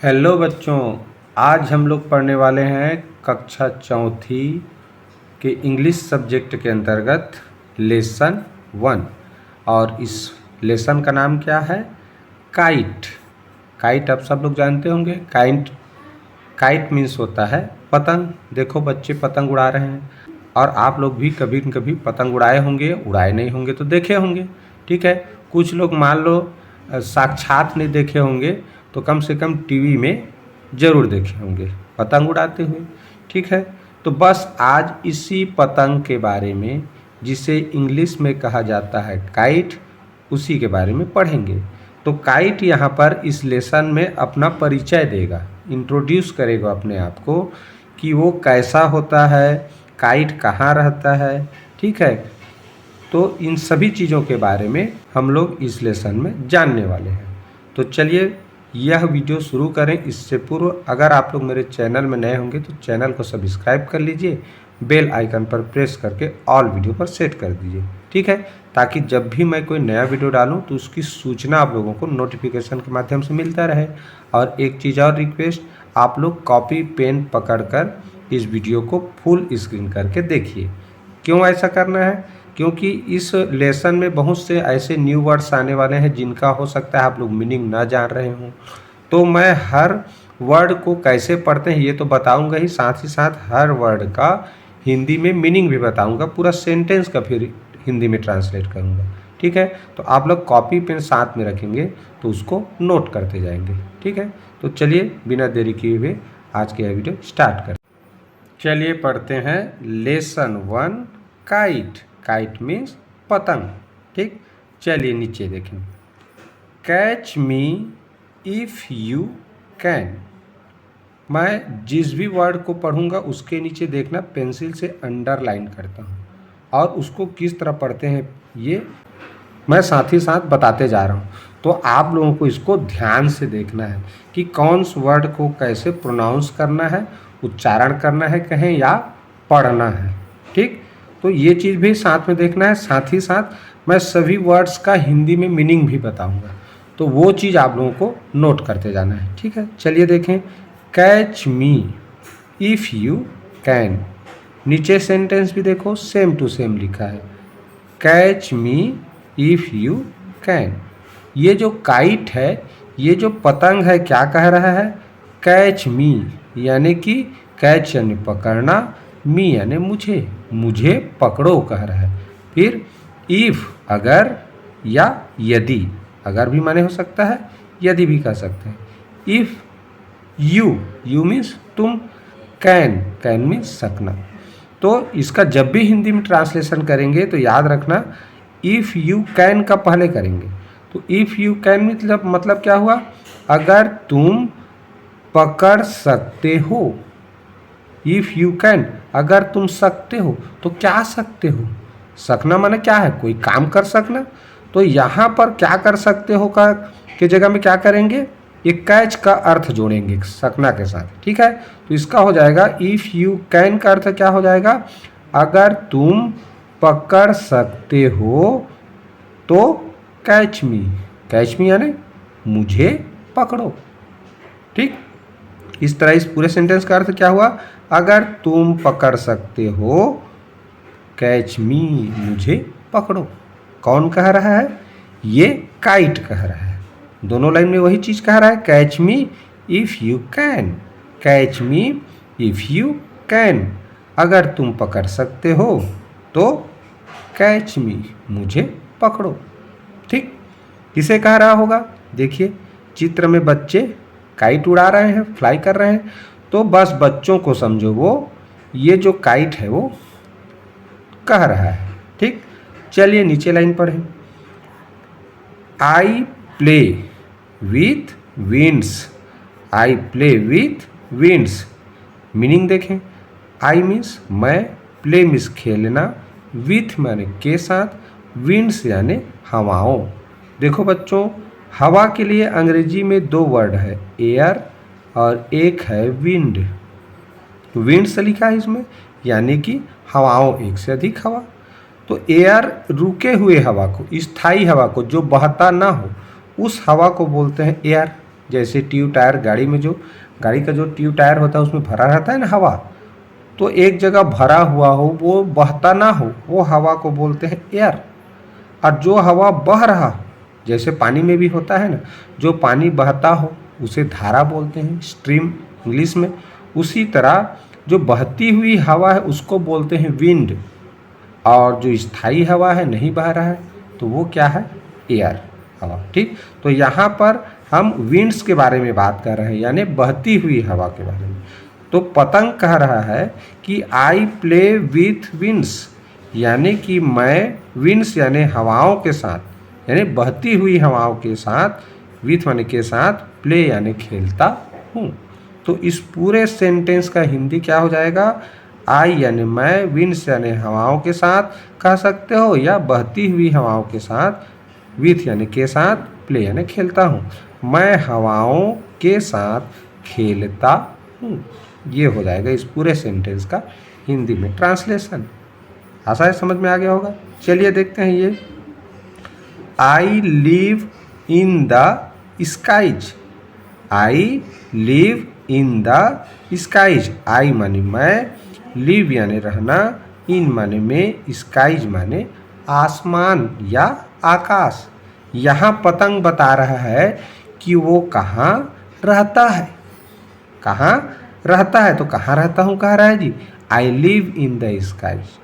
Hello बच्चों, आज हम लोग पढ़ने वाले हैं कक्षा चौथी के इंग्लिश सब्जेक्ट के अंतर्गत लेसन 1। और इस लेसन का नाम क्या है? काइट। काइट आप सब लोग जानते होंगे। काइट मीन्स होता है पतंग। देखो बच्चे पतंग उड़ा रहे हैं, और आप लोग भी कभी न कभी पतंग उड़ाए होंगे, उड़ाए नहीं होंगे तो देखे होंगे। ठीक है, कुछ लोग मान लो साक्षात नहीं देखे होंगे तो कम से कम टीवी में ज़रूर देखे होंगे पतंग उड़ाते हुए। ठीक है, तो बस आज इसी पतंग के बारे में, जिसे इंग्लिश में कहा जाता है काइट, उसी के बारे में पढ़ेंगे। तो काइट यहाँ पर इस लेसन में अपना परिचय देगा, इंट्रोड्यूस करेगा अपने आप को कि वो कैसा होता है, काइट कहाँ रहता है। ठीक है, तो इन सभी चीज़ों के बारे में हम लोग इस लेसन में जानने वाले हैं। तो चलिए यह वीडियो शुरू करें। इससे पूर्व अगर आप लोग मेरे चैनल में नए होंगे तो चैनल को सब्सक्राइब कर लीजिए, बेल आइकन पर प्रेस करके ऑल वीडियो पर सेट कर दीजिए। ठीक है, ताकि जब भी मैं कोई नया वीडियो डालूं तो उसकी सूचना आप लोगों को नोटिफिकेशन के माध्यम से मिलता रहे। और एक चीज़ और रिक्वेस्ट, आप लोग कॉपी पेन पकड़कर इस वीडियो को फुल स्क्रीन करके देखिए। क्यों ऐसा करना है? क्योंकि इस लेसन में बहुत से ऐसे न्यू वर्ड्स आने वाले हैं जिनका हो सकता है आप लोग मीनिंग ना जान रहे हों। तो मैं हर वर्ड को कैसे पढ़ते हैं ये तो बताऊंगा ही साथ हर वर्ड का हिंदी में मीनिंग भी बताऊंगा, पूरा सेंटेंस का फिर हिंदी में ट्रांसलेट करूंगा। ठीक है, तो आप लोग कॉपी पेन साथ में रखेंगे तो उसको नोट करते जाएंगे। ठीक है, तो चलिए बिना देरी किए हुए आज के यह वीडियो स्टार्ट करें। चलिए पढ़ते हैं लेसन 1 काइट। काइट मीन्स पतंग। ठीक, चलिए नीचे देखें। Catch me if you can. मैं जिस भी वर्ड को पढ़ूंगा उसके नीचे देखना पेंसिल से अंडरलाइन करता हूँ, और उसको किस तरह पढ़ते हैं ये मैं साथ ही साथ बताते जा रहा हूँ। तो आप लोगों को इसको ध्यान से देखना है कि कौन से वर्ड को कैसे प्रोनाउंस करना है, उच्चारण करना है कहें या पढ़ना है। ठीक, तो ये चीज़ भी साथ में देखना है। साथ ही साथ मैं सभी वर्ड्स का हिंदी में मीनिंग भी बताऊंगा, तो वो चीज़ आप लोगों को नोट करते जाना है। ठीक है, चलिए देखें। Catch me if you can. नीचे सेंटेंस भी देखो, सेम टू सेम लिखा है, catch me if you can. ये जो काइट है, ये जो पतंग है, क्या कह रहा है? कैच मी, यानी कि कैच यानी पकड़ना, मी यानी मुझे, मुझे पकड़ो कह रहा है। फिर इफ़ अगर, या यदि, अगर भी माने हो सकता है, यदि भी कह सकते हैं। इफ़ यू, यू मीन्स तुम, कैन, कैन मीन्स सकना। तो इसका जब भी हिंदी में ट्रांसलेशन करेंगे तो याद रखना इफ़ यू कैन का पहले करेंगे। तो इफ़ यू कैन मतलब क्या हुआ? अगर तुम पकड़ सकते हो। इफ़ यू कैन, अगर तुम सकते हो तो क्या सकते हो? सकना माने क्या है? कोई काम कर सकना। तो यहाँ पर क्या कर सकते हो का के जगह में क्या करेंगे? एक कैच का अर्थ जोड़ेंगे सकना के साथ। ठीक है, तो इसका हो जाएगा इफ़ यू कैन का अर्थ क्या हो जाएगा? अगर तुम पकड़ सकते हो तो कैच मी। कैच मी यानी मुझे पकड़ो। ठीक, इस तरह इस पूरे सेंटेंस का अर्थ क्या हुआ? अगर तुम पकड़ सकते हो, कैच मी, मुझे पकड़ो। कौन कह रहा है? ये काइट कह रहा है। दोनों लाइन में वही चीज़ कह रहा है, catch me if you can. Catch me if you can, अगर तुम पकड़ सकते हो तो कैच मी, मुझे पकड़ो। ठीक, किसे कह रहा होगा? देखिए चित्र में बच्चे काइट उड़ा रहे हैं, फ्लाई कर रहे हैं। तो बस बच्चों को समझो, वो ये जो काइट है वो कह रहा है। ठीक, चलिए नीचे लाइन पढ़ें। I play with winds. I play with winds, meaning देखें। आई मीन्स मैं, प्ले मीन्स खेलना, विथ माने के साथ, विंड्स यानी हवाओं। देखो बच्चों, हवा के लिए अंग्रेजी में 2 वर्ड है, एयर और एक है विंड। विंड से लिखा है इसमें, यानी कि हवाओं, एक से अधिक हवा। तो एयर रुके हुए हवा को, स्थायी हवा को, जो बहता ना हो, उस हवा को बोलते हैं एयर। जैसे ट्यूब टायर गाड़ी का जो ट्यूब टायर होता है उसमें भरा रहता है ना हवा, तो एक जगह भरा हुआ हो वो बहता ना हो, वो हवा को बोलते हैं एयर। और जो हवा बह रहा हो, जैसे पानी में भी होता है ना, जो पानी बहता हो उसे धारा बोलते हैं, स्ट्रीम इंग्लिश में। उसी तरह जो बहती हुई हवा है उसको बोलते हैं विंड, और जो स्थायी हवा है, नहीं बह रहा है, तो वो क्या है, एयर हवा। ठीक, तो यहाँ पर हम विंड्स के बारे में बात कर रहे हैं, यानी बहती हुई हवा के बारे में। तो पतंग कह रहा है कि आई प्ले विथ विंड्स, यानी कि मैं विंड्स यानी हवाओं के साथ, यानी बहती हुई हवाओं के साथ, विथ माने के साथ, प्ले यानी खेलता हूँ। तो इस पूरे सेंटेंस का हिंदी क्या हो जाएगा, आई यानी मैं, विंड्स यानी हवाओं के साथ कह सकते हो, या बहती हुई हवाओं के साथ, विथ यानी के साथ, प्ले यानी खेलता हूँ। मैं हवाओं के साथ खेलता हूँ। ये हो जाएगा इस पूरे सेंटेंस का हिंदी में ट्रांसलेशन। आशा है समझ में आ गया होगा। चलिए देखते हैं ये, I live in the skies. I live in the skies. I माने मैं, लिव यानी रहना, इन माने में, स्काइज माने आसमान या आकाश। यहाँ पतंग बता रहा है कि वो कहाँ रहता है। कहाँ रहता है, तो कहाँ रहता हूँ कह रहा है जी, I live in the skies.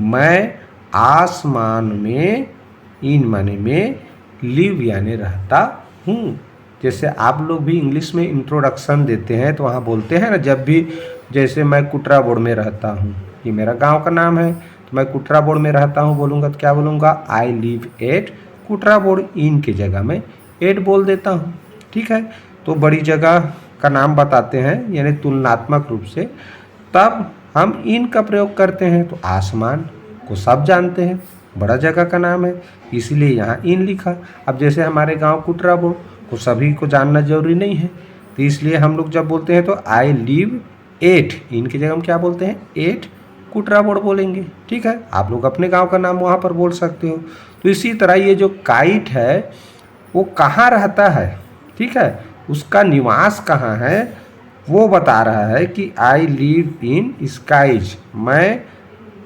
मैं आसमान में, इन माने में, लिव यानी रहता हूँ। जैसे आप लोग भी इंग्लिश में इंट्रोडक्शन देते हैं तो वहाँ बोलते हैं ना, जब भी, जैसे मैं कुटरा बोर्ड में रहता हूँ, ये मेरा गांव का नाम है, तो मैं कुटरा बोर्ड में रहता हूँ बोलूँगा तो क्या बोलूँगा, आई लिव एट कुटरा बोर्ड। इन की जगह में एट बोल देता हूँ। ठीक है, तो बड़ी जगह का नाम बताते हैं यानी तुलनात्मक रूप से, तब हम इन का प्रयोग करते हैं। तो आसमान को सब जानते हैं, बड़ा जगह का नाम है, इसीलिए यहाँ इन लिखा। अब जैसे हमारे गांव कुटरा बोर्ड को सभी को जानना जरूरी नहीं है, तो इसलिए हम लोग जब बोलते हैं तो आई लिव एट, इन की जगह हम क्या बोलते हैं, एट कुटरा बोर्ड बोलेंगे। ठीक है, आप लोग अपने गांव का नाम वहाँ पर बोल सकते हो। तो इसी तरह ये जो काइट है वो कहाँ रहता है, ठीक है, उसका निवास कहाँ है, वो बता रहा है कि आई लिव इन स्काइज, मैं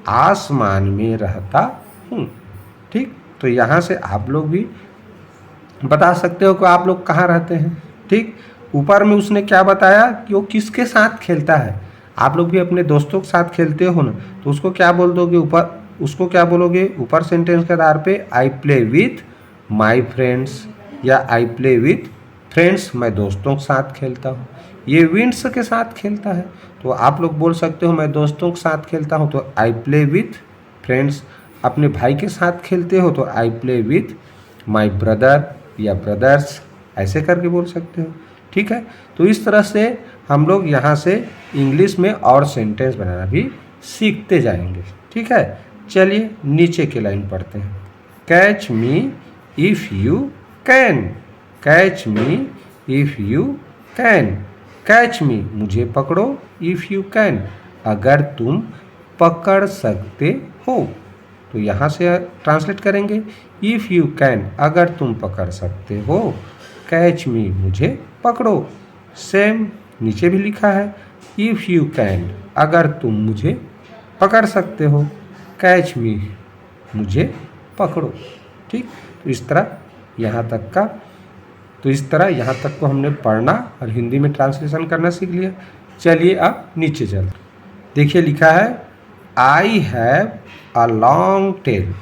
आसमान में रहता हूँ। ठीक, तो यहाँ से आप लोग भी बता सकते हो कि आप लोग कहाँ रहते हैं। ठीक, ऊपर में उसने क्या बताया कि वो किसके साथ खेलता है। आप लोग भी अपने दोस्तों के साथ खेलते हो ना, तो उसको क्या बोल दोगे, ऊपर उसको क्या बोलोगे, ऊपर सेंटेंस के आधार पे, I play with my friends, या आई प्ले विथ फ्रेंड्स, मैं दोस्तों के साथ खेलता हूँ। ये विंड्स के साथ खेलता है, तो आप लोग बोल सकते हो मैं दोस्तों के साथ खेलता हूँ, तो आई प्ले विथ फ्रेंड्स। अपने भाई के साथ खेलते हो तो I play with my brother या ब्रदर्स, ऐसे करके बोल सकते हो। ठीक है, तो इस तरह से हम लोग यहाँ से इंग्लिश में और सेंटेंस बनाना भी सीखते जाएंगे। ठीक है, चलिए नीचे की लाइन पढ़ते हैं। Catch me if you can, catch me if you can, catch मी मुझे पकड़ो, इफ़ यू कैन अगर तुम पकड़ सकते हो। तो यहाँ से ट्रांसलेट करेंगे, इफ़ यू कैन अगर तुम पकड़ सकते हो, कैच मी मुझे पकड़ो। सेम नीचे भी लिखा है, इफ़ यू कैन अगर तुम मुझे पकड़ सकते हो, कैच मी मुझे पकड़ो। ठीक, तो इस तरह यहाँ तक का, तो इस तरह यहाँ तक को हमने पढ़ना और हिंदी में ट्रांसलेशन करना सीख लिया। चलिए अब नीचे चलते, देखिए लिखा है, I have a long tail,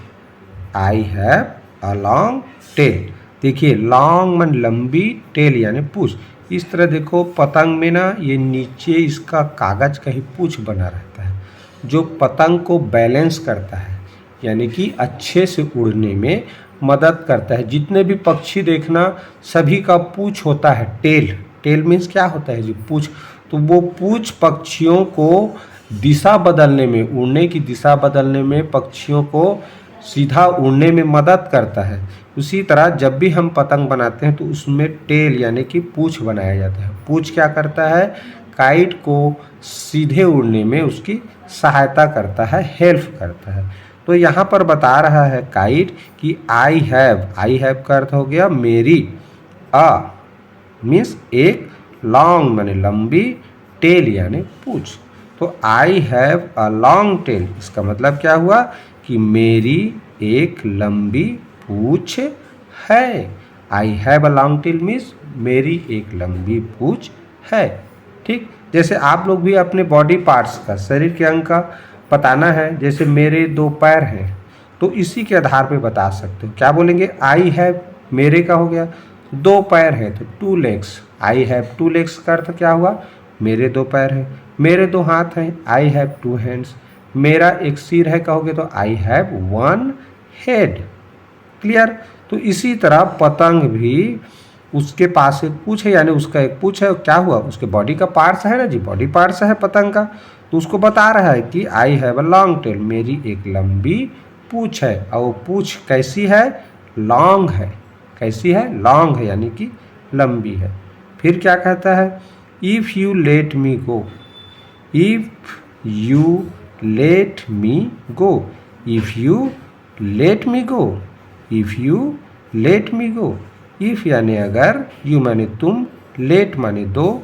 I have a long tail. देखिए लॉन्ग मन लंबी, टेल यानी पूछ। इस तरह देखो पतंग में ना ये नीचे इसका कागज का ही पूछ बना रहता है, जो पतंग को बैलेंस करता है, यानी कि अच्छे से उड़ने में मदद करता है। जितने भी पक्षी देखना सभी का पूछ होता है, टेल। टेल मीन्स क्या होता है जी, पूछ। तो वो पूछ पक्षियों को दिशा बदलने में, उड़ने की दिशा बदलने में, पक्षियों को सीधा उड़ने में मदद करता है। उसी तरह जब भी हम पतंग बनाते हैं तो उसमें टेल यानी कि पूँछ बनाया जाता है। पूँछ क्या करता है, काइट को सीधे उड़ने में उसकी सहायता करता है, हेल्प करता है। तो यहाँ पर बता रहा है काइट कि आई हैव का अर्थ हो गया मेरी, मीन्स एक, लॉन्ग माने लंबी, टेल यानी पूंछ। तो I have a long tail, इसका मतलब क्या हुआ कि मेरी एक लंबी पूंछ है। I have a long tail means मेरी एक लंबी पूंछ है। ठीक, जैसे आप लोग भी अपने बॉडी पार्ट्स का, शरीर के अंग का बताना है, जैसे मेरे 2 पैर हैं, तो इसी के आधार पे बता सकते हो। क्या बोलेंगे? आई हैव, मेरे का हो गया 2 पैर हैं तो 2 लेग्स, आई हैव 2 लेग्स का अर्थ क्या हुआ? मेरे 2 पैर हैं। मेरे 2 हाथ हैं, आई हैव 2 हैंड्स। मेरा एक सिर है कहोगे तो आई हैव 1 हेड। क्लियर? तो इसी तरह पतंग भी, उसके पास एक पूंछ है, यानी उसका एक पूंछ है, क्या हुआ? उसके बॉडी का पार्ट्स है ना जी, बॉडी पार्ट्स है पतंग का, तो उसको बता रहा है कि I have a long tail, मेरी एक लंबी पूंछ है। और वो पूंछ कैसी है? लॉन्ग है। कैसी है? लॉन्ग है, यानी कि लंबी है। फिर क्या कहता है? If you let me go, if you let me go, if you let me go, if you let me go. If यानी अगर, यू माने तुम, लेट माने दो,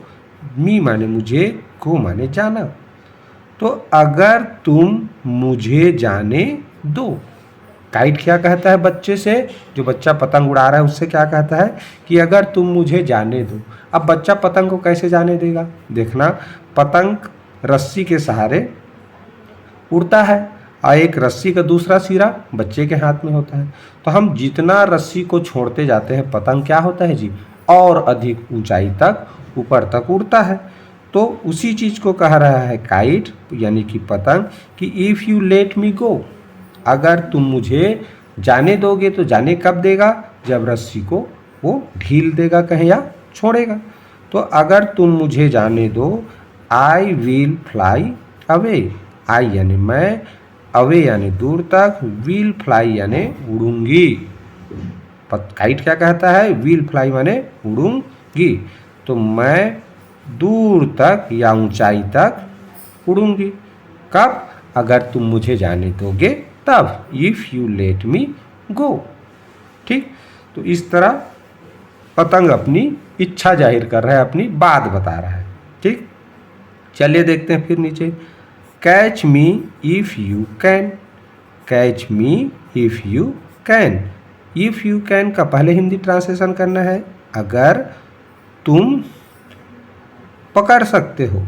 मी माने मुझे, गो माने जाना। तो अगर तुम मुझे जाने दो। काइट क्या कहता है बच्चे से? जो बच्चा पतंग उड़ा रहा है उससे क्या कहता है कि अगर तुम मुझे जाने दो। अब बच्चा पतंग को कैसे जाने देगा? देखना, पतंग रस्सी के सहारे उड़ता है और एक रस्सी का दूसरा सिरा बच्चे के हाथ में होता है। तो हम जितना रस्सी को छोड़ते जाते हैं, पतंग क्या होता है जी? और अधिक ऊंचाई तक, ऊपर तक उड़ता है। तो उसी चीज़ को कह रहा है काइट, यानी कि पतंग, कि इफ़ यू लेट मी गो, अगर तुम मुझे जाने दोगे। तो जाने कब देगा? जब रस्सी को वो ढील देगा कहीं या छोड़ेगा। तो अगर तुम मुझे जाने दो, आई विल फ्लाई अवे, आई यानी मैं, अवे यानी दूर तक, विल फ्लाई यानी उड़ूंगी। काइट क्या कहता है? विल फ्लाई माने उड़ूंगी। तो मैं दूर तक या ऊंचाई तक उड़ूंगी। कब? अगर तुम मुझे जाने दोगे तब, इफ़ यू लेट मी गो। ठीक, तो इस तरह पतंग अपनी इच्छा जाहिर कर रहा है, अपनी बात बता रहा है। ठीक, चलिए देखते हैं फिर नीचे। Catch me if you can, catch me if you can. If you can का पहले हिंदी ट्रांसलेशन करना है, अगर तुम पकड़ सकते हो।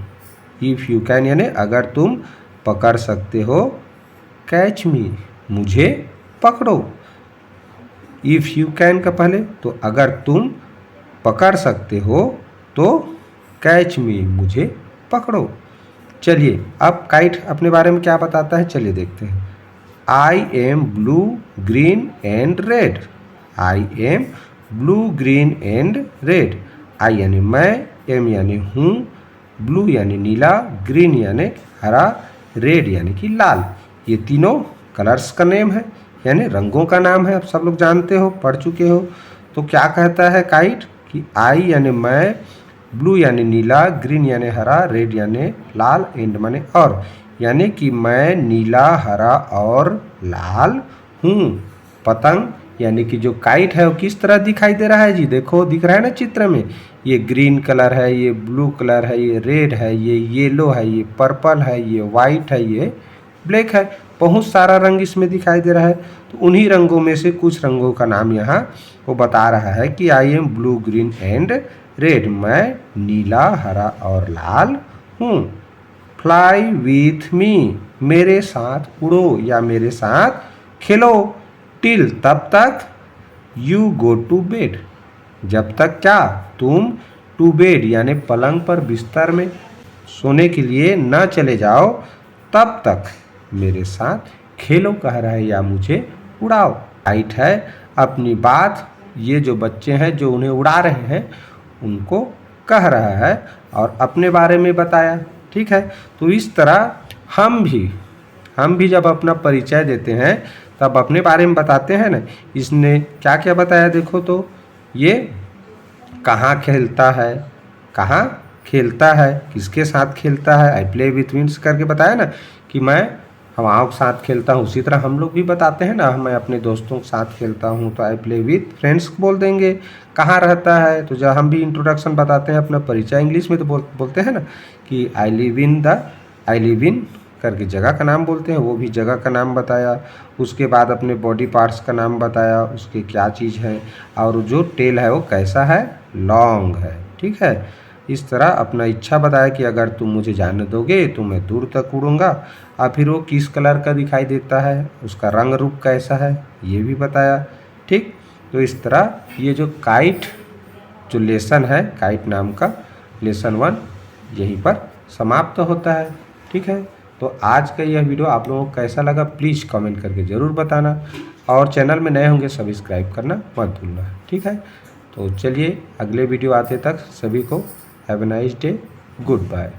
इफ़ यू कैन यानी अगर तुम पकड़ सकते हो। कैच मी, मुझे पकड़ो। इफ़ यू कैन का पहले, तो अगर तुम पकड़ सकते हो तो कैच मी, मुझे पकड़ो। चलिए अब काइट अपने बारे में क्या बताता है, चलिए देखते हैं। I am blue green and red, I am blue green and red. I यानी मैं, एम यानी हूँ, ब्लू यानी नीला, ग्रीन यानी हरा, रेड यानी कि लाल। ये तीनों कलर्स का नेम है, यानी रंगों का नाम है। आप सब लोग जानते हो, पढ़ चुके हो। तो क्या कहता है काइट कि आई यानी मैं, ब्लू यानी नीला, ग्रीन यानी हरा, रेड यानी लाल, एंड माने और, यानी कि मैं नीला, हरा और लाल हूँ। पतंग यानी कि जो काइट है वो किस तरह दिखाई दे रहा है जी? देखो दिख रहा है ना चित्र में, ये ग्रीन कलर है, ये ब्लू कलर है, ये रेड है, ये येलो है, ये पर्पल है, ये वाइट है, ये ब्लैक है। बहुत सारा रंग इसमें दिखाई दे रहा है। तो उन्हीं रंगों में से कुछ रंगों का नाम यहाँ वो बता रहा है कि आई am blue green and red, मैं नीला, हरा और लाल हूँ। फ्लाई विथ मी, मेरे साथ उड़ो या मेरे साथ खेलो। टिल, तब तक, यू गो टू बेड, जब तक क्या? तुम टू बेड यानी पलंग पर बिस्तर में सोने के लिए न चले जाओ, तब तक मेरे साथ खेलो कह रहा है या मुझे उड़ाओ। राइट है, अपनी बात ये जो बच्चे हैं जो उन्हें उड़ा रहे हैं उनको कह रहा है और अपने बारे में बताया। ठीक है, तो इस तरह हम भी जब अपना परिचय देते हैं तब अपने बारे में बताते हैं ना। इसने क्या क्या बताया देखो तो, ये कहाँ खेलता है, किसके साथ खेलता है, आई प्ले विथ विंड्स करके बताया ना कि मैं हवाओं के साथ खेलता हूँ, उसी तरह हम लोग भी बताते हैं ना, मैं अपने दोस्तों के साथ खेलता हूँ तो आई प्ले विथ फ्रेंड्स बोल देंगे। कहाँ रहता है तो जब हम भी इंट्रोडक्शन बताते हैं अपना परिचय इंग्लिश में तो बोलते हैं ना कि आई लिव इन करके जगह का नाम बोलते हैं, वो भी जगह का नाम बताया। उसके बाद अपने बॉडी पार्ट्स का नाम बताया, उसकी क्या चीज़ है, और जो टेल है वो कैसा है, लॉन्ग है। ठीक है, इस तरह अपना इच्छा बताया कि अगर तुम मुझे जाने दोगे तो मैं दूर तक उड़ूँगा। और फिर वो किस कलर का दिखाई देता है, उसका रंग रूप कैसा है, ये भी बताया। ठीक, तो इस तरह ये जो काइट जो लेसन है, काइट नाम का लेसन 1 यहीं पर समाप्त होता है। ठीक है, तो आज का यह वीडियो आप लोगों को कैसा लगा प्लीज़ कमेंट करके ज़रूर बताना, और चैनल में नए होंगे सब्सक्राइब करना मत भूलना। ठीक है, तो चलिए अगले वीडियो आते तक सभी को have a nice day, good bye.